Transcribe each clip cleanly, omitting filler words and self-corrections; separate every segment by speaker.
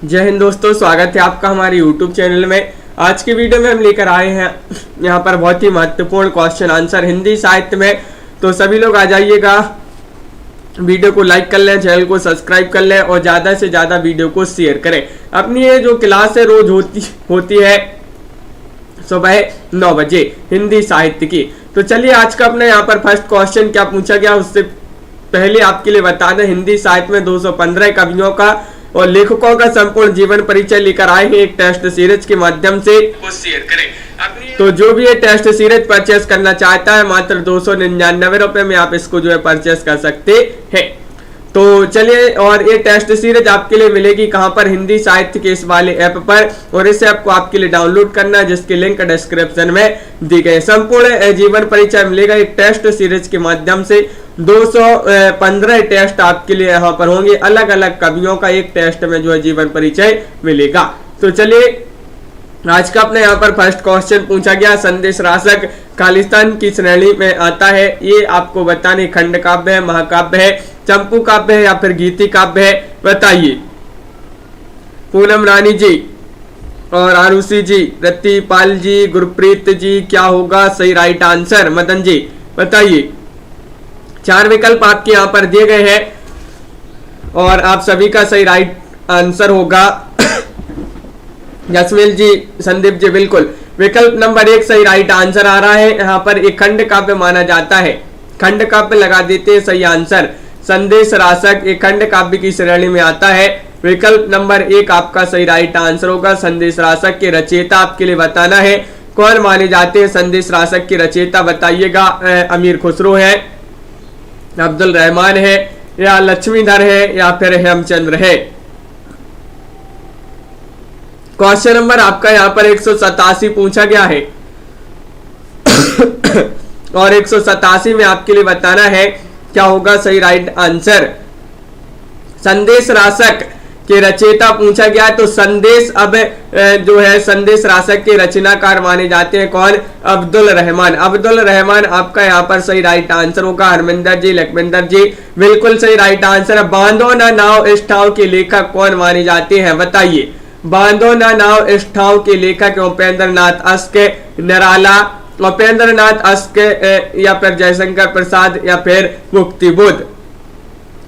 Speaker 1: जय हिंद दोस्तों, स्वागत है आपका हमारे YouTube चैनल में। आज की वीडियो में हम लेकर आए हैं यहाँ पर बहुत ही महत्वपूर्ण क्वेश्चन आंसर हिंदी साहित्य में। तो सभी लोग आ जाइएगा, वीडियो को लाइक कर लें, चैनल को सब्सक्राइब कर लें और ज़्यादा से ज़्यादा वीडियो को शेयर करें। अपनी ये जो क्लास है रोज होती है सुबह 9 बजे हिंदी साहित्य की। तो चलिए आज का अपना यहाँ पर फर्स्ट क्वेश्चन क्या पूछा गया, उससे पहले आपके लिए बता दें हिंदी साहित्य में 215 कवियों का और लेखकों का संपूर्ण जीवन परिचय लेकर आए हैं एक टेस्ट सीरीज के माध्यम से। शेयर करें तो जो भी ये टेस्ट सीरीज परचेस करना चाहता है मात्र 299 रुपए में आप इसको जो है परचेस कर सकते हैं। तो चलिए, और ये टेस्ट सीरीज आपके लिए मिलेगी कहां पर, हिंदी साहित्य के इस वाले ऐप पर, और इसे आपको आपके लिए डाउनलोड करना है जिसकी लिंक डिस्क्रिप्शन में दी गई। संपूर्ण जीवन परिचय मिलेगा एक टेस्ट सीरीज के माध्यम से। 215 टेस्ट आपके लिए यहाँ पर होंगे, अलग अलग कवियों का एक टेस्ट में जो है जीवन परिचय मिलेगा। तो चलिए आज का अपने यहाँ पर फर्स्ट क्वेश्चन पूछा गया, संदेश राशक खालिस्तान की श्रेणी में आता है। ये आपको बताने खंड काव्य है, महाकाव्य है, चंपू काव्य है या फिर गीति काव्य है, बताइए। पूनम रानी जी और आरुषि जी, रतिपाल जी, गुरप्रीत जी, क्या होगा सही राइट आंसर? मदन जी बताइए। 4 विकल्प आपके यहाँ पर दिए गए हैं और आप सभी का सही राइट आंसर होगा जसवील जी, संदीप जी, बिल्कुल विकल्प नंबर 1 सही राइट आंसर आ रहा है। यहाँ पर एक खंड काव्य माना जाता है, खंड काव्य लगा देते हैं सही आंसर। संदेश राशक एक खंड काव्य की श्रेणी में आता है। विकल्प नंबर 1 आपका सही राइट आंसर होगा। संदेश राशक के रचयिता आपके लिए बताना है कौन माने जाते हैं। संदेश राशक के रचयिता बताइएगा। अमीर खुसरो है, अब्दुल रहमान है, या लक्ष्मीधर है, या फिर हेमचंद्र है। क्वेश्चन नंबर आपका यहाँ पर 187 पूछा गया है और 187 में आपके लिए बताना है क्या होगा सही राइट आंसर। संदेश राशक के रचयिता पूछा गया, तो संदेश अब जो है संदेश राशक के रचनाकार माने जाते हैं कौन? अब्दुल रहमान। अब्दुल रहमान आपका यहाँ पर सही राइट आंसर होगा। हरमिंदर जी, लखविंदर जी, बिल्कुल सही राइट आंसर है। बांधो ना नाव इस ठाव के लेखक कौन माने जाते हैं, बताइए। बांधो ना नाव इस ठाव के लेखक उपेंद्र नाथ अश्क, निराला, उपेंद्र नाथ अश्क, या फिर जयशंकर प्रसाद, या फिर मुक्ति बुद्ध,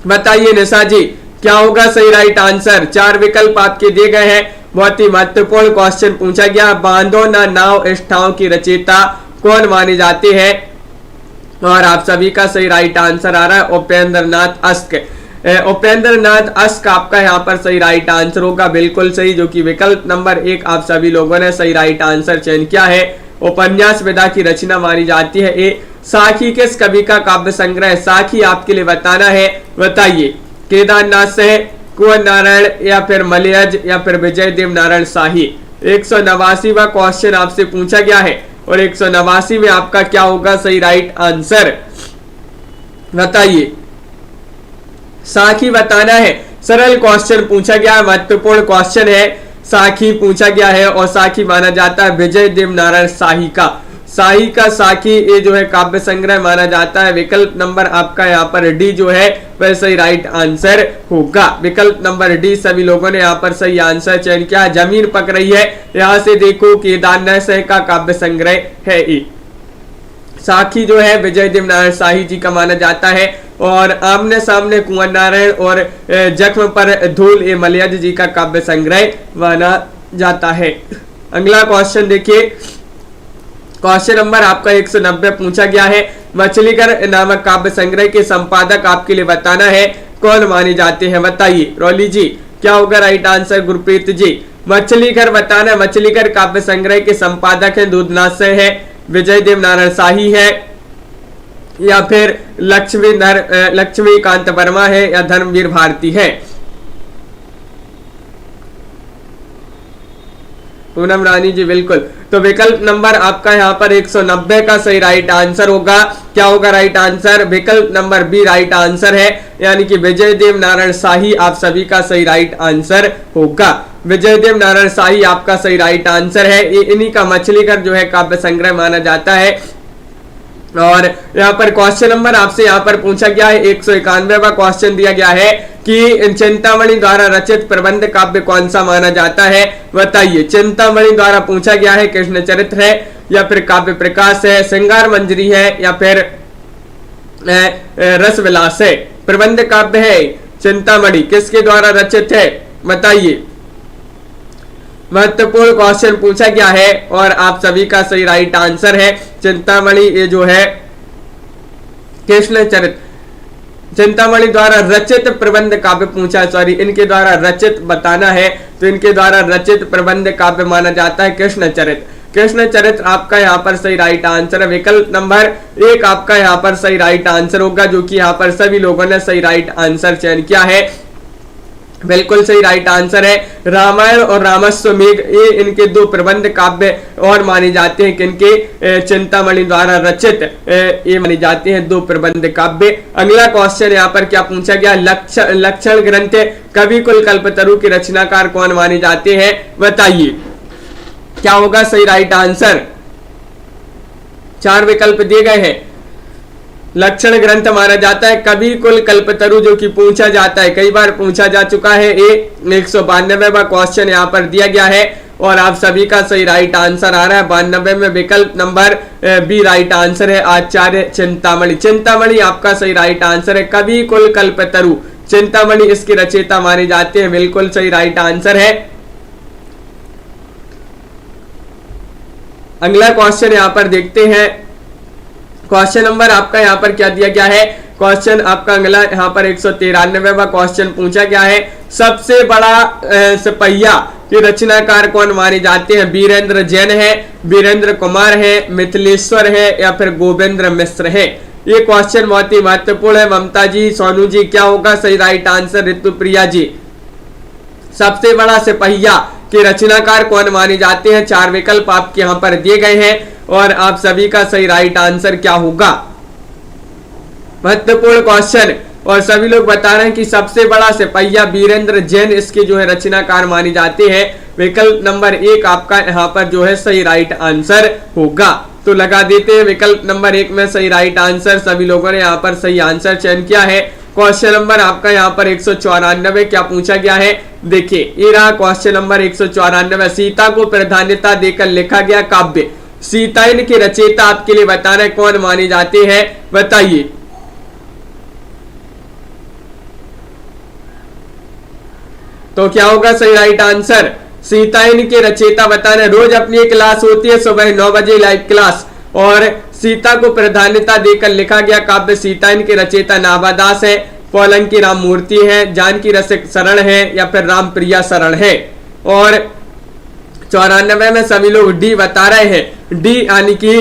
Speaker 1: बताइए निशा जी क्या होगा सही राइट आंसर। 4 विकल्प आपके दिए गए हैं। बहुत ही महत्वपूर्ण क्वेश्चन पूछा गया, बांधो ना नाव इस ठाव की रचयिता कौन माने जाते हैं, और आप सभी का सही राइट आंसर आ रहा है उपेंद्र नाथ अश्क। उपेंद्र नाथ अश्क आपका यहाँ पर सही राइट आंसर होगा, बिल्कुल सही, जो कि विकल्प नंबर 1 आप सभी लोगों ने सही राइट आंसर चयन किया है। उपन्यास विधा की रचना मानी जाती है। ए साखी किस कवि का काव्य संग्रह? साखी आपके लिए बताना है, बताइए। केदारनाथ से, कुंवर नारायण, या फिर मलयज, या फिर विजय देव नारायण शाही। 189वां क्वेश्चन आपसे पूछा गया है और 189 में आपका क्या होगा सही राइट आंसर, बताइए। साखी बताना है। सरल क्वेश्चन पूछा गया है, महत्वपूर्ण क्वेश्चन है। साखी पूछा गया है और साखी माना जाता है विजय देव नारायण शाही का। शाही का साखी ये जो है काव्य संग्रह माना जाता है। विकल्प नंबर आपका यहाँ पर डी जो है वह सही राइट आंसर होगा। विकल्प नंबर डी सभी लोगों ने यहाँ पर सही आंसर चयन किया। जमीन पक रही है, यहाँ से देखो केदारनाथ का काव्य संग्रह है। साखी जो है विजय देव नारायण शाही जी का माना जाता है, और आमने सामने कुंवर नारायण और जख्म पर धूल ए मलयज जी का काव्य संग्रह माना जाता है। अगला क्वेश्चन देखिए, क्वेश्चन नंबर आपका 190 पूछा गया है। मछलीघर नामक काव्य संग्रह के संपादक आपके लिए बताना है कौन माने जाते हैं, बताइए। रौली जी क्या होगा राइट आंसर? गुरप्रीत जी, मछलीघर बताना। मछलीघर काव्य संग्रह के संपादक है दूधनाथ से है, विजय देव नारायण शाही है, या फिर लक्ष्मीकांत वर्मा है, या धर्मवीर भारती है। पूनम रानी जी, बिल्कुल। तो विकल्प नंबर आपका यहाँ पर 190 का सही राइट आंसर होगा। क्या होगा राइट आंसर? विकल्प नंबर बी राइट आंसर है, यानी कि विजय देव नारायण शाही आप सभी का सही राइट आंसर होगा। विजय देव नारायण शाही आपका सही राइट आंसर है। इन्हीं का मछलीघर जो है काव्य संग्रह माना जाता है। और यहाँ पर क्वेश्चन नंबर आपसे यहाँ पर पूछा गया है 191वां क्वेश्चन दिया गया है कि चिंतामणि द्वारा रचित प्रबंध काव्य कौन सा माना जाता है, बताइए। चिंतामणि द्वारा पूछा गया है कृष्ण चरित्र है, या फिर काव्य प्रकाश है, श्रृंगार मंजरी है, या फिर रस विलास है। प्रबंध काव्य है चिंतामणि, किसके द्वारा रचित है, बताइए। महत्वपूर्ण क्वेश्चन पूछा गया है और आप सभी का सही राइट आंसर है चिंतामणि। ये जो है कृष्ण चरित्र, चिंतामणि द्वारा रचित प्रबंध काव्य पूछा, सॉरी इनके द्वारा रचित बताना है, तो इनके द्वारा रचित प्रबंध काव्य माना जाता है कृष्ण चरित्र। कृष्ण चरित्र आपका यहाँ पर सही राइट आंसर है। विकल्प नंबर 1 आपका यहाँ पर सही राइट आंसर होगा, जो कि यहाँ पर सभी लोगों ने सही राइट आंसर चयन किया है। बिल्कुल सही राइट आंसर है। रामायण और रामस्वमेघ ये इनके दो प्रबंध काव्य और माने जाते हैं, किनके, चिंतामणि द्वारा रचित ये माने जाते हैं दो प्रबंध काव्य। अगला क्वेश्चन यहाँ पर क्या पूछा गया, लक्षण ग्रंथ कवि कुल कल्पतरु के रचनाकार कौन माने जाते हैं, बताइए। क्या होगा सही राइट आंसर, 4 विकल्प दिए गए हैं। लक्षण ग्रंथ माना जाता है कवि कुल कल्पतरु, जो कि पूछा जाता है, कई बार पूछा जा चुका है। ये 192वां क्वेश्चन यहाँ पर दिया गया है और आप सभी का सही राइट आंसर आ रहा है 92 में। विकल्प नंबर बी राइट आंसर है, आचार्य चिंतामणि। चिंतामणि आपका सही राइट आंसर है। कवि कुल कल्पतरु चिंतामणि इसके रचयिता माने जाते हैं, बिल्कुल सही राइट आंसर है। अगला क्वेश्चन यहाँ पर देखते हैं। क्वेश्चन नंबर आपका यहाँ पर क्या दिया गया है, क्वेश्चन आपका अगला यहाँ पर 193वां क्वेश्चन पूछा गया है। सबसे बड़ा सिपहिया के रचनाकार कौन माने जाते हैं, वीरेंद्र जैन है, वीरेंद्र कुमार है, मिथिलेश्वर है, या फिर गोविंद्र मिश्र है। ये क्वेश्चन बहुत ही महत्वपूर्ण है। ममता जी, सोनू जी, क्या होगा सही राइट आंसर, ऋतुप्रिया जी। सबसे बड़ा सिपहिया के रचनाकार कौन माने जाते हैं, 4 विकल्प आपके यहाँ पर दिए गए हैं और आप सभी का सही राइट आंसर क्या होगा। महत्वपूर्ण क्वेश्चन और सभी लोग बता रहे हैं कि सबसे बड़ा सिपहिया वीरेंद्र जैन इसके जो है रचनाकार माने जाते हैं। विकल्प नंबर 1 आपका यहाँ पर जो है सही राइट आंसर होगा, तो लगा देते हैं विकल्प नंबर 1 में सही राइट आंसर। सभी लोगों ने यहाँ पर सही आंसर चयन किया है। क्वेश्चन नंबर आपका यहाँ पर 194 क्या पूछा गया है, देखिए ये रहा क्वेश्चन नंबर 194। सीता को प्राधान्यता देकर लिखा गया काव्य सीतायन के रचयिता आपके लिए बताना है कौन माने जाते हैं, बताइए। तो क्या होगा सही राइट आंसर, सीतायन के रचयिता बताना। रोज अपनी क्लास होती है सुबह 9 बजे लाइव क्लास, और सीता को प्राधान्यता देकर लिखा गया काव्य सीतायन के रचयिता नाभादास है, पौलंकी राम मूर्ति है, जानकी रसिक शरण है, या फिर राम प्रिया शरण है। और 94 में सभी लोग डी बता रहे हैं, डी यानी कि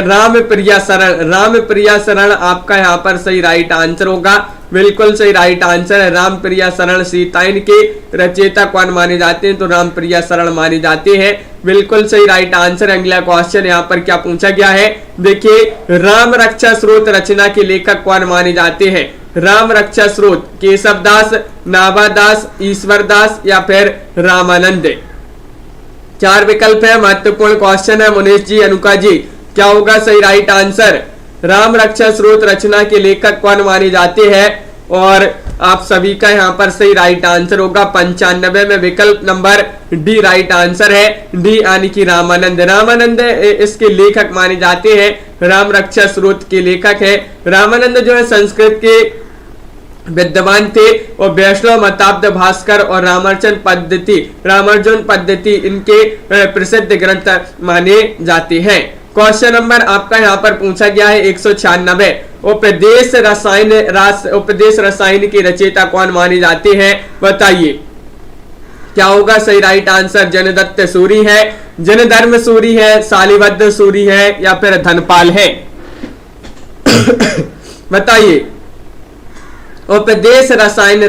Speaker 1: राम प्रिया शरण। राम प्रिया शरण आपका यहाँ पर सही राइट आंसर होगा, बिल्कुल सही राइट आंसर है। राम प्रिया शरण सीतायन के रचयिता कौन माने जाते हैं, तो राम प्रिया शरण माने जाते हैं, बिल्कुल सही राइट आंसर। अगला क्वेश्चन यहाँ पर क्या पूछा गया है, देखिए राम रक्षा स्रोत रचना के लेखक कौन माने जाते हैं। राम रक्षा स्रोत केशवदास, नाभादास, ईश्वरदास, या फिर रामानंद। 4 विकल्प है, महत्वपूर्ण क्वेश्चन है। मुनीश जी, अनुका जी, क्या होगा सही राइट आंसर। राम रक्षा स्रोत रचना के लेखक कौन माने जाते हैं, और आप सभी का यहाँ पर सही राइट आंसर होगा 95 में। विकल्प नंबर डी राइट आंसर है, डी यानी कि रामानंद। रामानंद इसके लेखक माने जाते हैं, राम रक्षा स्रोत के लेखक है। रामानंद जो है संस्कृत के विद्वान थे और वैष्णव मताब्द भास्कर और रामार्जन पद्धति इनके प्रसिद्ध ग्रंथ माने जाते हैं। क्वेश्चन नंबर आपका यहाँ पर पूछा गया है 196। उपदेश रसायन के रचयिता कौन माने जाते हैं, बताइए। क्या होगा सही राइट आंसर, जनदत्त सूरी है, जनधर्म सूरी है, शालिभद्र सूरी है, या फिर धनपाल है, बताइए। उपदेश रसायन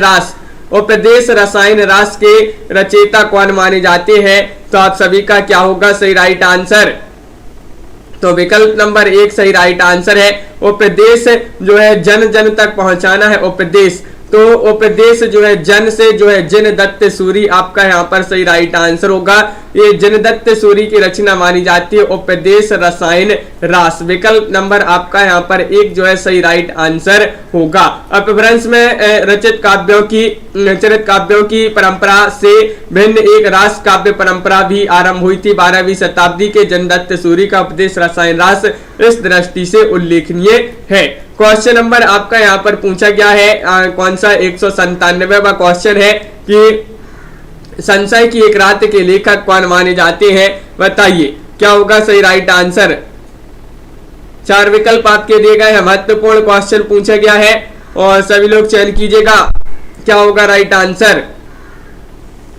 Speaker 1: रास के रचयिता कौन माने जाते हैं, तो आप सभी का क्या होगा सही राइट आंसर। तो विकल्प नंबर 1 सही राइट आंसर है। उपदेश जो है जन जन तक पहुंचाना है उपदेश, तो उपदेश जो है जन से जो है जिन दत्त सूरी आपका यहाँ पर सही राइट आंसर होगा। ये जिन दत्त सूरी की रचना मानी जाती है उपदेश रसायन रास। विकल्प नंबर आपका यहाँ पर 1 जो है सही राइट आंसर होगा। अपभ्रंश में रचित काव्यों की परंपरा से भिन्न एक रास काव्य परंपरा भी आरंभ हुई थी। 12वीं शताब्दी के जिन दत्त सूरी का उपदेश रसायन रास इस दृष्टि से उल्लेखनीय है। क्वेश्चन नंबर आपका यहाँ पर पूछा गया है कौन सा 197वां क्वेश्चन है कि संशय की एक रात के लेखक कौन माने जाते हैं, बताइए क्या होगा सही राइट आंसर। 4 विकल्प आपके दिए गए हैं। महत्वपूर्ण क्वेश्चन पूछा गया है और सभी लोग चयन कीजिएगा क्या होगा राइट आंसर।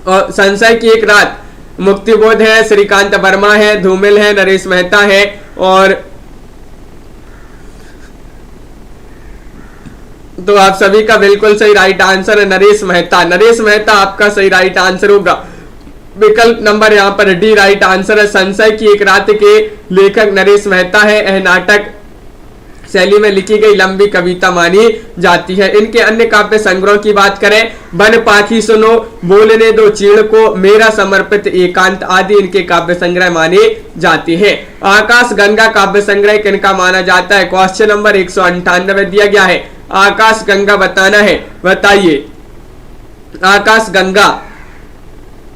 Speaker 1: और संशय की एक रात मुक्तिबोध है, श्रीकांत वर्मा है, धूमिल है, नरेश मेहता है और तो आप सभी का बिल्कुल सही राइट आंसर है नरेश मेहता। नरेश मेहता आपका सही राइट आंसर होगा। विकल्प नंबर यहाँ पर डी राइट आंसर है। संशय की एक रात के लेखक नरेश मेहता है। यह नाटक शैली में लिखी गई लंबी कविता मानी जाती है। इनके अन्य काव्य संग्रह की बात करें, बन पाखी सुनो, बोलने दो चीड़ को, मेरा समर्पित एकांत आदि इनके काव्य संग्रह माने जाते हैं। आकाश गंगा काव्य संग्रह किनका माना जाता है। क्वेश्चन नंबर 198 दिया गया है। आकाश गंगा बताना है, बताइए आकाश गंगा।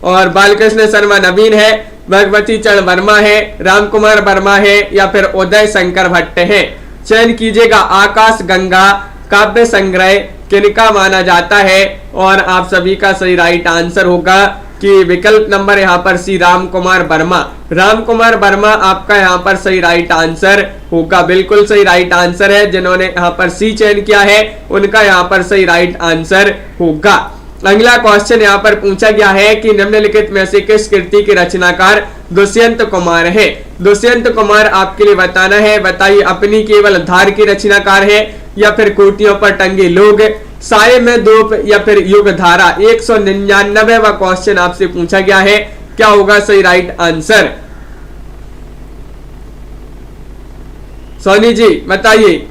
Speaker 1: और बालकृष्ण शर्मा नवीन है, भगवती चरण वर्मा है, रामकुमार वर्मा है या फिर उदय शंकर भट्ट है। चयन कीजिएगा आकाश गंगा काव्य संग्रह किनका माना जाता है और आप सभी का सही राइट आंसर होगा कि विकल्प नंबर यहाँ पर सी रामकुमार वर्मा। रामकुमार वर्मा आपका यहाँ पर सही राइट आंसर होगा। बिल्कुल सही राइट आंसर है। जिन्होंने यहाँ पर सी चयन किया है उनका यहाँ पर सही राइट आंसर होगा। अगला क्वेश्चन यहाँ पर पूछा गया है कि निम्नलिखित में से किस कृति के रचनाकार दुष्यंत कुमार है। दुष्यंत कुमार आपके लिए बताना है, बताइए अपनी केवल धार की रचनाकार है या फिर कोटियों पर टंगे लोग, साये में धूप या फिर युग धारा। 199वां क्वेश्चन आपसे पूछा गया है, क्या होगा सही राइट आंसर। सोनी जी बताइए।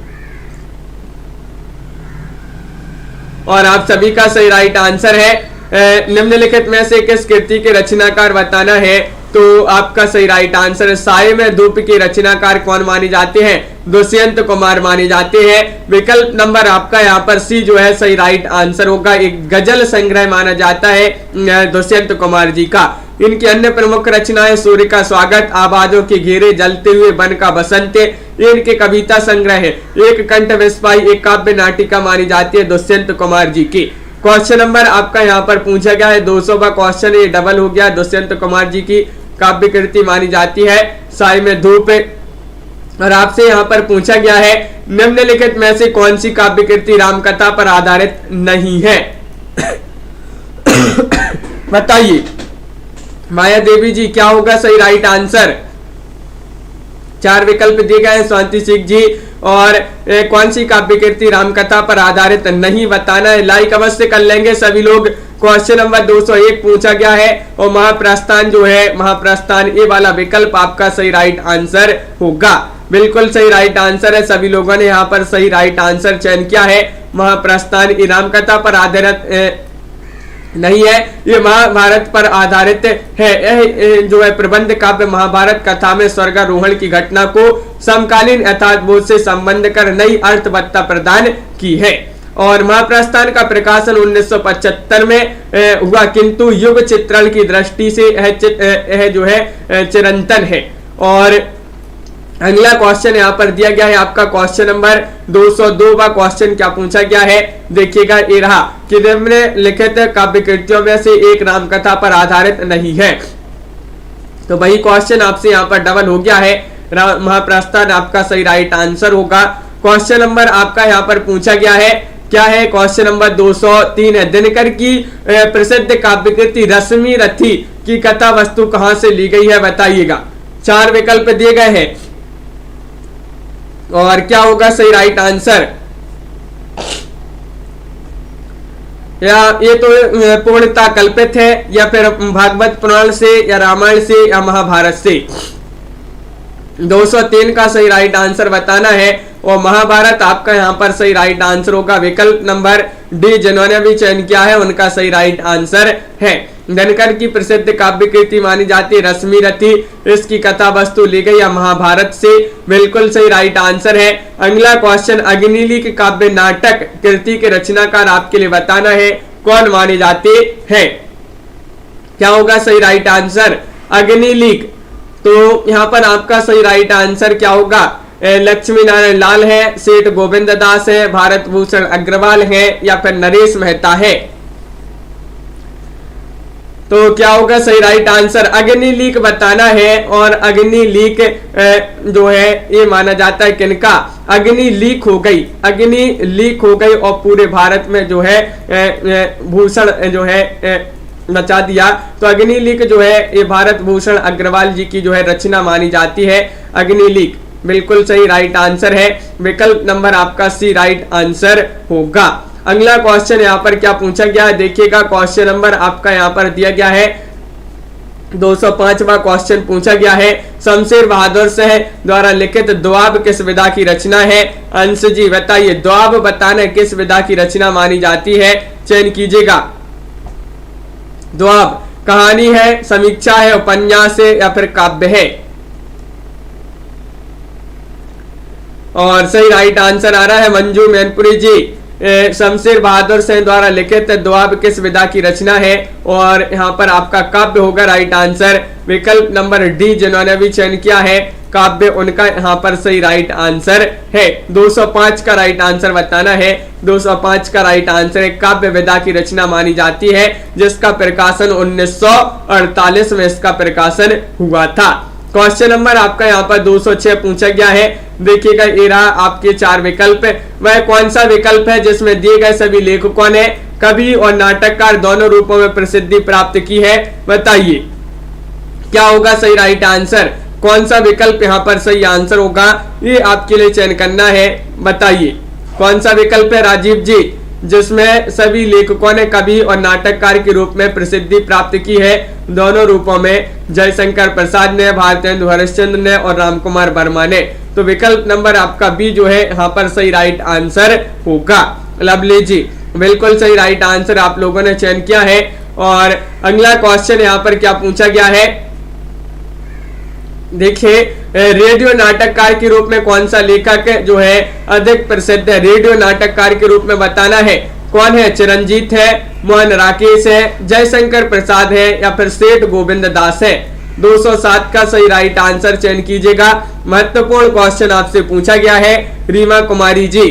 Speaker 1: और आप सभी का सही राइट आंसर है निम्नलिखित में से किस कृति के रचनाकार बताना है, तो आपका सही राइट आंसर है साये में धूप के रचनाकार कौन माने जाते हैं, दुष्यंत कुमार माने जाते हैं। विकल्प नंबर आपका यहाँ पर सी जो है सही राइट आंसर होगा। एक गजल संग्रह माना जाता है दुष्यंत कुमार जी का। इनकी अन्य प्रमुख रचनाएं सूर्य का स्वागत, आबादों के घेरे, जलते हुए वन का बसंत, ये इनके कविता संग्रह है। एक कंठ विस्पाई एक काव्य नाटिका मानी जाती है दुष्यंत कुमार जी की। क्वेश्चन नंबर आपका यहाँ पर पूछा गया है 200वां क्वेश्चन, ये डबल हो गया। दुष्यंत कुमार जी की काव्य कृति मानी जाती है साये में धूप। और आपसे यहाँ पर पूछा गया है निम्नलिखित में से कौन सी काव्य कृति रामकथा पर आधारित नहीं है, बताइए माया देवी जी क्या होगा सही राइट आंसर। 4 विकल्प दिए गए हैं शांति सिंह जी। और कौन सी काव्य कृति रामकथा पर आधारित नहीं बताना है। लाइक अवश्य कर लेंगे सभी लोग। क्वेश्चन नंबर 201 पूछा गया है और महाप्रस्थान जो है महाप्रस्थान ये वाला विकल्प आपका सही राइट आंसर होगा। बिल्कुल सही राइट आंसर है। सभी लोगों ने यहाँ पर सही राइट आंसर चयन किया है। महाप्रस्थान ये रामकथा पर आधारित नहीं है, ये महाभारत पर आधारित है। यह जो है प्रबंध काव्य महाभारत कथा में स्वर्गारोहण की घटना को समकालीन यथार्थबोध से संबंध कर नई अर्थवत्ता प्रदान की है। और महाप्रस्थान का प्रकाशन 1975 में हुआ, किंतु युग चित्रण की दृष्टि से यह जो है चिरंतन है। और अगला क्वेश्चन यहाँ पर दिया गया है आपका क्वेश्चन नंबर 202वां क्वेश्चन क्या पूछा गया है, देखिएगा ये रहा कि निम्नलिखित काव्य कृतियों में से एक रामकथा पर आधारित नहीं है। तो वही क्वेश्चन आपसे यहाँ पर डबल हो गया है। महाप्रस्थान आपका सही राइट आंसर होगा। क्वेश्चन नंबर आपका यहाँ पर पूछा गया है क्या है, क्वेश्चन नंबर 203 है। दिनकर की प्रसिद्ध काव्य कृति रश्मि रथी की कथा वस्तु कहां से ली गई है, बताइएगा। 4 विकल्प दिए गए हैं और क्या होगा सही राइट आंसर। या ये तो पूर्णता कल्पित है या फिर भागवत पुराण से या रामायण से या महाभारत से। 203 का सही राइट आंसर बताना है और महाभारत आपका यहाँ पर सही राइट आंसर होगा। विकल्प नंबर डी जिन्होंने भी चयन किया है उनका सही राइट आंसर है। धनकर की प्रसिद्ध काव्य कृति मानी जाती है रश्मि रथी, इसकी कथा वस्तु ली गई है महाभारत से, बिल्कुल सही राइट आंसर है। अगला क्वेश्चन, अग्निलीक काव्य नाटक कृति के रचनाकार आपके लिए बताना है कौन माने जाते हैं। क्या होगा सही राइट आंसर, अग्निलीक। तो यहाँ पर आपका सही राइट आंसर क्या होगा, लक्ष्मी नारायण लाल है, सेठ गोविंद दास है, भारत भूषण अग्रवाल है या फिर नरेश मेहता है। तो क्या होगा सही राइट आंसर, अग्निलीक बताना है। और अग्निलीक जो है ये माना जाता है किनका, अग्नि लीक हो गई, अग्नि लीक हो गई और पूरे भारत में जो है भूषण जो है नचा दिया। तो अग्निलीक जो है ये भारत भूषण अग्रवाल जी की जो है रचना मानी जाती है अग्निलीक, बिल्कुल सही राइट आंसर है। विकल्प नंबर आपका सी राइट आंसर होगा। अगला क्वेश्चन यहाँ पर क्या पूछा गया है देखिएगा, क्वेश्चन नंबर आपका यहाँ पर दिया गया है 205वां क्वेश्चन पूछा गया है, शमशेर बहादुर शाह द्वारा लिखित द्वाब किस विधा की रचना है। अंश जी बताइए, द्वाब बताना किस विधा की रचना मानी जाती है, चयन कीजिएगा। द्वाब कहानी है, समीक्षा है, उपन्यास है या फिर काव्य है। और सही राइट आंसर आ रहा है मंजू मैनपुरी जी, शमशेर बहादुर शाह द्वारा लिखित द्वाब किस विधा की रचना है और यहाँ पर आपका काव्य होगा राइट आंसर। विकल्प नंबर डी जिन्होंने भी चयन किया है काव्य, उनका यहाँ पर सही राइट आंसर है। 205 का राइट आंसर बताना है, 205 का राइट आंसर है, काव्य विधा की रचना मानी जाती है जिसका प्रकाशन 1948 में इसका प्रकाशन हुआ था। क्वेश्चन नंबर आपका यहाँ पर 206 पूछा गया है, देखिएगा ये रहा आपके 4 विकल्प। वह कौन सा विकल्प है जिसमें दिए गए सभी लेखकों ने कवि और नाटककार दोनों रूपों में प्रसिद्धि प्राप्त की है, बताइए क्या होगा सही राइट आंसर। कौन सा विकल्प यहाँ पर सही आंसर होगा ये आपके लिए चयन करना है, बताइए कौन सा विकल्प है राजीव जी जिसमें सभी लेखकों ने कवि और नाटककार के रूप में प्रसिद्धि प्राप्त की है दोनों रूपों में, जयशंकर प्रसाद ने, भारतेंदु हरिश्चंद्र ने और रामकुमार वर्मा ने। तो विकल्प नंबर आपका बी जो है यहाँ पर सही राइट आंसर होगा। लवली जी बिल्कुल सही राइट आंसर आप लोगों ने चयन किया है। और अगला क्वेश्चन यहाँ पर क्या पूछा गया है देखिए, रेडियो नाटककार के रूप में कौन सा लेखक जो है अधिक प्रसिद्ध है, रेडियो नाटककार के रूप में बताना है। कौन है, चिरंजीत है, मोहन राकेश है, जयशंकर प्रसाद है या फिर सेठ गोविंद दास है। 207 का सही राइट आंसर चयन कीजिएगा। महत्वपूर्ण क्वेश्चन आपसे पूछा गया है रीमा कुमारी जी,